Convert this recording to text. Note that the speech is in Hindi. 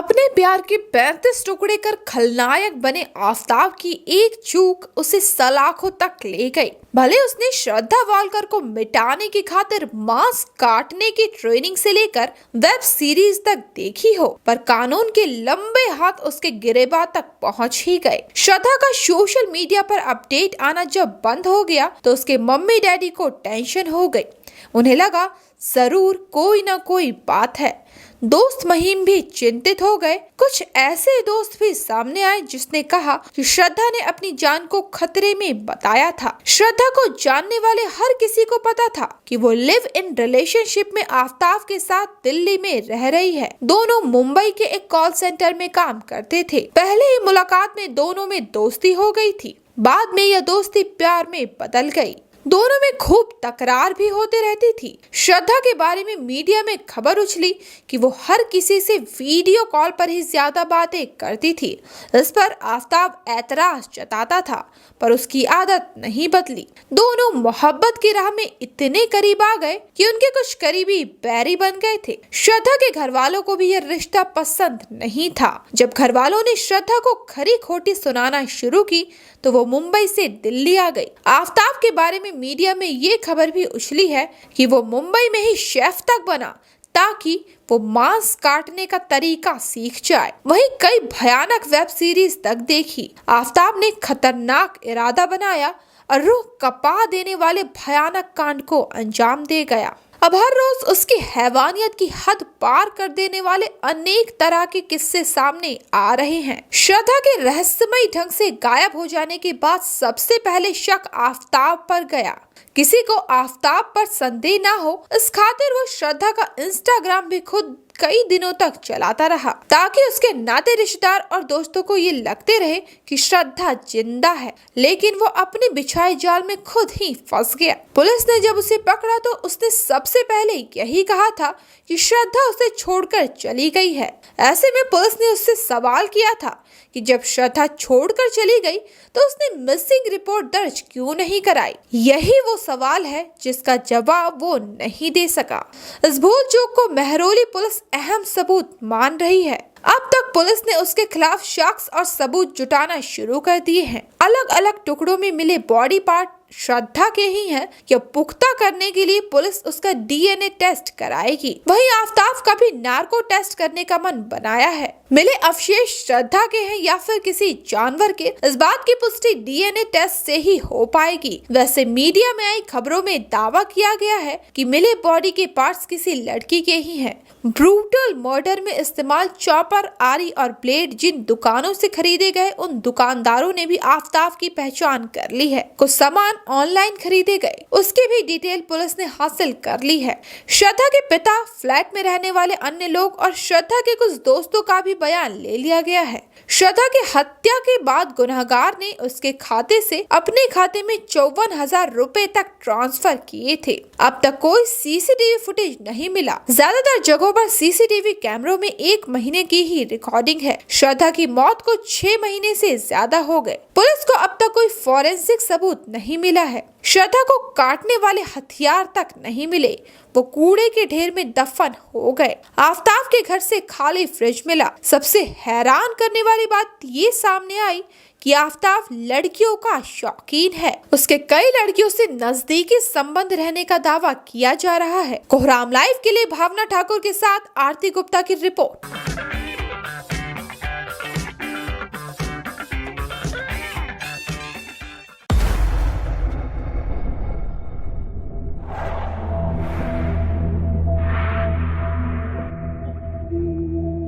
अपने प्यार के 35 टुकड़े कर खलनायक बने आफताब की एक चूक उसे सलाखों तक ले गई। भले उसने श्रद्धा वालकर को मिटाने की खातिर मांस काटने की ट्रेनिंग से लेकर वेब सीरीज तक देखी हो, पर कानून के लंबे हाथ उसके गिरेबान तक पहुंच ही गए। श्रद्धा का सोशल मीडिया पर अपडेट आना जब बंद हो गया तो उसके मम्मी डैडी को टेंशन हो गई। उन्हें लगा जरूर कोई ना कोई बात है। दोस्त महिम भी चिंतित हो गए। कुछ ऐसे दोस्त भी सामने आए जिसने कहा कि श्रद्धा ने अपनी जान को खतरे में बताया था। श्रद्धा को जानने वाले हर किसी को पता था कि वो लिव इन रिलेशनशिप में आफताब के साथ दिल्ली में रह रही है। दोनों मुंबई के एक कॉल सेंटर में काम करते थे। पहले ही मुलाकात में दोनों में दोस्ती हो गई थी। बाद में यह दोस्ती प्यार में बदल गई। दोनों में खूब तकरार भी होते रहती थी। श्रद्धा के बारे में मीडिया में खबर उछली कि वो हर किसी से वीडियो कॉल पर ही ज्यादा बातें करती थी। इस पर आफताब ऐतराज जताता था, पर उसकी आदत नहीं बदली। दोनों मोहब्बत की राह में इतने करीब आ गए कि उनके कुछ करीबी बैरी बन गए थे। श्रद्धा के घर वालों को भी यह रिश्ता पसंद नहीं था। जब घर वालों ने श्रद्धा को खरी खोटी सुनाना शुरू की तो वो मुंबई से दिल्ली आ गई। आफताब के बारे में मीडिया में ये खबर भी उछली है कि वो मुंबई में ही शेफ तक बना ताकि वो मांस काटने का तरीका सीख जाए। वहीं कई भयानक वेब सीरीज तक देखी। आफताब ने खतरनाक इरादा बनाया और रूह कपा देने वाले भयानक कांड को अंजाम दे गया। अब हर रोज उसकी हैवानियत की हद पार कर देने वाले अनेक तरह के किस्से सामने आ रहे हैं। श्रद्धा के रहस्यमयी ढंग से गायब हो जाने के बाद सबसे पहले शक आफताब पर गया। किसी को आफताब पर संदेह ना हो इस खातिर वो श्रद्धा का इंस्टाग्राम भी खुद कई दिनों तक चलाता रहा, ताकि उसके नाते रिश्तेदार और दोस्तों को ये लगते रहे कि श्रद्धा जिंदा है। लेकिन वो अपने बिछाए जाल में खुद ही फंस गया। पुलिस ने जब उसे पकड़ा तो उसने सबसे पहले यही कहा था कि श्रद्धा उसे छोड़कर चली गई है। ऐसे में पुलिस ने उससे सवाल किया था कि जब श्रद्धा छोड़कर चली गई तो उसने मिसिंग रिपोर्ट दर्ज क्यों नहीं कराई। यही वो सवाल है जिसका जवाब वो नहीं दे सका। इस भूल चूक को महरौली पुलिस अहम सबूत मान रही है। अब तक पुलिस ने उसके खिलाफ साक्ष्य और सबूत जुटाना शुरू कर दिए हैं। अलग अलग टुकड़ों में मिले बॉडी पार्ट श्रद्धा के ही हैं। यह पुख्ता करने के लिए पुलिस उसका डीएनए टेस्ट कराएगी। वहीं आफताब का भी नार्को टेस्ट करने का मन बनाया है। मिले अवशेष श्रद्धा के हैं या फिर किसी जानवर के, इस बात की पुष्टि डीएनए टेस्ट से ही हो पाएगी। वैसे मीडिया में आई खबरों में दावा किया गया है कि मिले बॉडी के पार्ट्स किसी लड़की के ही हैं। ब्रूटल मर्डर में इस्तेमाल चॉपर, आरी और ब्लेड जिन दुकानों से खरीदे गए उन दुकानदारों ने भी आफताब की पहचान कर ली है। कुछ सामान ऑनलाइन खरीदे गए, उसकी भी डिटेल पुलिस ने हासिल कर ली है। श्रद्धा के पिता, फ्लैट में रहने वाले अन्य लोग और श्रद्धा के कुछ दोस्तों का भी बयान ले लिया गया है। श्रद्धा की हत्या के बाद गुनहगार ने उसके खाते से अपने खाते में 54,000 रुपए तक ट्रांसफर किए थे। अब तक कोई सीसीटीवी फुटेज नहीं मिला। ज्यादातर जगहों पर सीसीटीवी कैमरों में 1 महीने की ही रिकॉर्डिंग है। श्रद्धा की मौत को 6 महीने से ज्यादा हो गए। पुलिस को अब तक कोई फॉरेंसिक सबूत नहीं मिला है। श्रद्धा को काटने वाले हथियार तक नहीं मिले। वो कूड़े के ढेर में दफन हो गए। आफताब के घर से खाली फ्रिज मिला। सबसे हैरान करने वाली बात ये सामने आई कि आफताब लड़कियों का शौकीन है। उसके कई लड़कियों से नजदीकी संबंध रहने का दावा किया जा रहा है। कोहराम लाइव के लिए भावना ठाकुर के साथ आरती गुप्ता की रिपोर्ट।